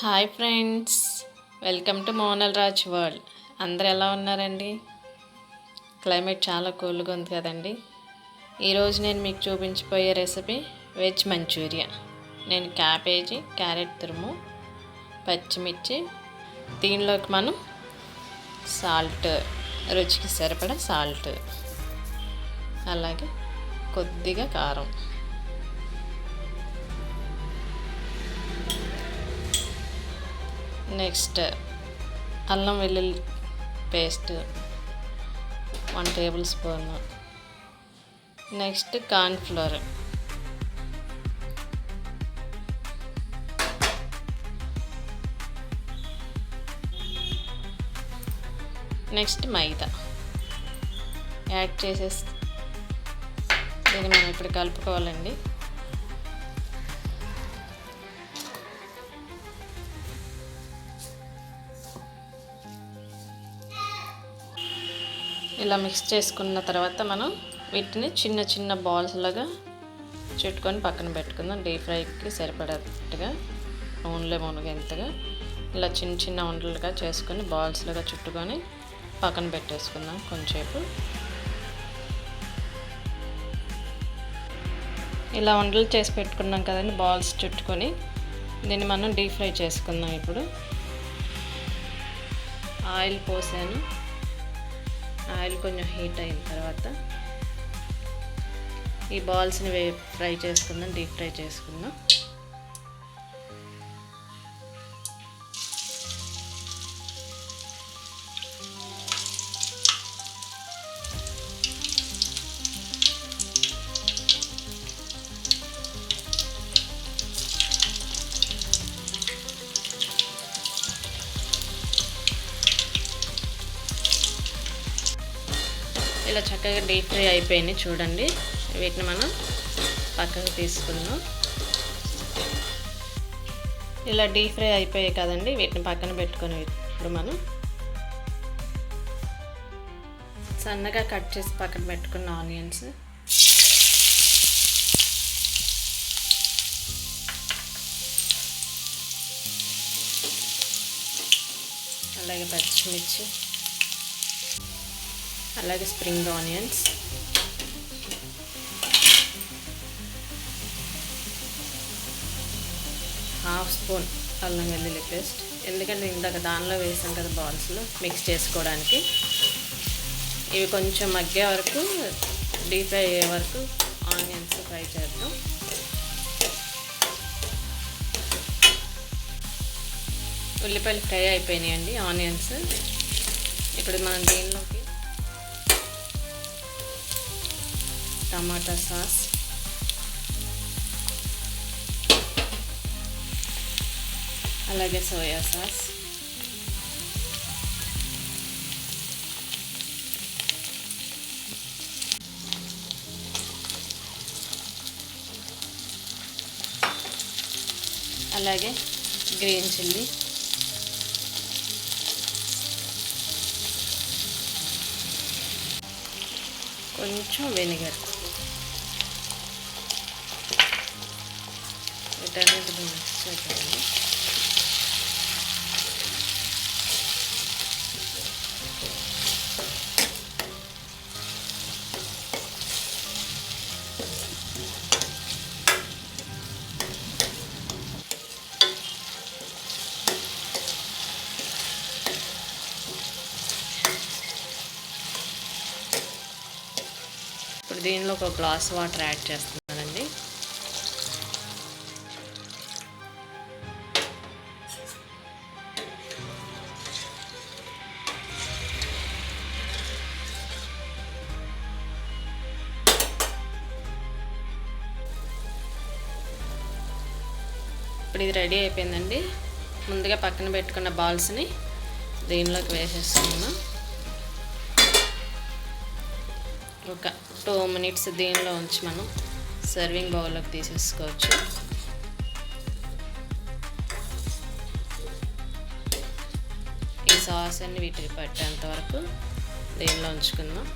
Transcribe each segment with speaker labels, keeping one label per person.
Speaker 1: Hi friends, welcome to Monal Raj world. అందరు ఎలా ఉన్నారండి? క్లైమేట్ చాలా కూల్గా ఉంది కదండి. ఈరోజు నేను మీకు చూపించబోయే రెసిపీ వెజ్ మంచూరియా. నేను క్యాబేజీ, క్యారెట్ తురుము, పచ్చిమిర్చి, దీనిలోకి మనం సాల్ట్, రుచికి సరిపడా సాల్ట్, అలాగే కొద్దిగా కారం, నెక్స్ట్ అల్లం వెల్లుల్లి paste 1 tablespoon, next cornflour, next maida add చేసేసి దీన్ని మనం ఇప్పుడు కలుపుకోవాలండి. ఇలా మిక్స్ చేసుకున్న తర్వాత మనం వీటిని చిన్న చిన్న బాల్స్ లాగా చుట్టుకొని పక్కన పెట్టుకుందాం. డీప్ ఫ్రైకి సరిపడేట్టుగా నూనెలో మునిగేంతగా ఇలా చిన్న చిన్న ఉండలుగా చేసుకొని బాల్స్ లాగా చుట్టుకొని పక్కన పెట్టేసుకుందాం. కొంచెంసేపు ఇలా ఉండలు చేసి పెట్టుకున్నాం కదండి, బాల్స్ చుట్టుకొని దీన్ని మనం డీప్ ఫ్రై చేసుకుందాం. ఇప్పుడు ఆయిల్ పోసాను. ఆయిల్ కొంచెం హీట్ అయిన తర్వాత ఈ బాల్స్ని ఫ్రై చేసుకుందాం, డీప్ ఫ్రై చేసుకుందాం. ఇలా చక్కగా డీప్ ఫ్రై అయిపోయినాయి చూడండి. వీటిని మనం పక్కకు తీసుకుందాం. ఇలా డీప్ ఫ్రై అయిపోయాయి కదండి, వీటిని పక్కన పెట్టుకొని ఇప్పుడు మనం సన్నగా కట్ చేసి పక్కన పెట్టుకున్న ఆనియన్స్, అలాగే పచ్చిమిర్చి, అలాగే స్ప్రింగ్ ఆనియన్స్, హాఫ్ స్పూన్ అల్లం వెల్లుల్లి పేస్ట్, ఎందుకంటే ఇందాక దానిలో వేసాం కదా బాల్స్లో మిక్స్ చేసుకోవడానికి. ఇవి కొంచెం మగ్గే వరకు, డీప్ ఫ్రై అయ్యే వరకు ఆనియన్స్ ఫ్రై చేద్దాం. ఉల్లిపాయలు ఫ్రై అయిపోయినాయండి, ఆనియన్స్. ఇప్పుడు మనం దీనిలోకి టమాటా సాస్, అలాగే సోయా సాస్, అలాగే గ్రీన్ చిల్లీ, కొంచెం వెనిగర్, వీటన్నిటిని మిక్స్ చేయాలి. ఇప్పుడు దీనిలో ఒక గ్లాస్ వాటర్ యాడ్ చేస్తున్నానండి. ఇప్పుడు ఇది రెడీ అయిపోయిందండి. ముందుగా పక్కన పెట్టుకున్న బాల్స్ని దీనిలోకి వేసేసుకున్నాం. ఒక 2 మినిట్స్ దీనిలో ఉంచి మనం సర్వింగ్ బౌల్లోకి తీసేసుకోవచ్చు. ఈ సాస్ అన్ని వీటికి పట్టేంత వరకు దీనిలో ఉంచుకుందాం.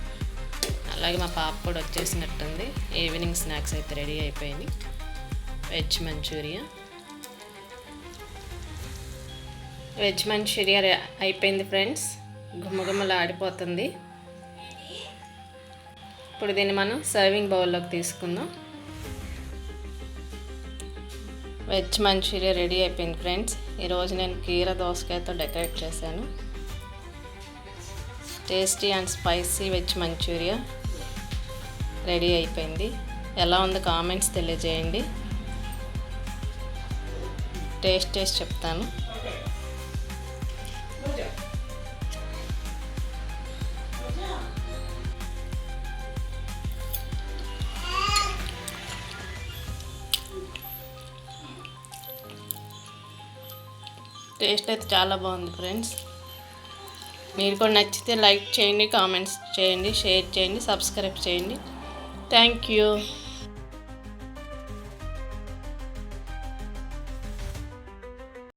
Speaker 1: అలాగే మా పాప కూడా వచ్చేసినట్టుంది. ఈవినింగ్ స్నాక్స్ అయితే రెడీ అయిపోయినాయి. Veg manchurian. వెజ్ మంచూరియా అయిపోయింది ఫ్రెండ్స్, గుమ్మగుమ్మలు ఆడిపోతుంది. ఇప్పుడు దీన్ని మనం సర్వింగ్ బౌల్లోకి తీసుకుందాం. వెజ్ మంచూరియా రెడీ అయిపోయింది ఫ్రెండ్స్. ఈరోజు నేను కీర దోసకాయతో డెకరేట్ చేశాను. Tasty and spicy veg manchurian ready అయిపోయింది. ఎలా ఉందో కామెంట్స్ తెలియజేయండి. టేస్ట్ చెప్తాను. టేస్ట్ అయితే చాలా బాగుంది ఫ్రెండ్స్. మీరు కూడా నచ్చితే లైక్ చేయండి, కామెంట్స్ చేయండి, షేర్ చేయండి, సబ్స్క్రైబ్ చేయండి. Thank you.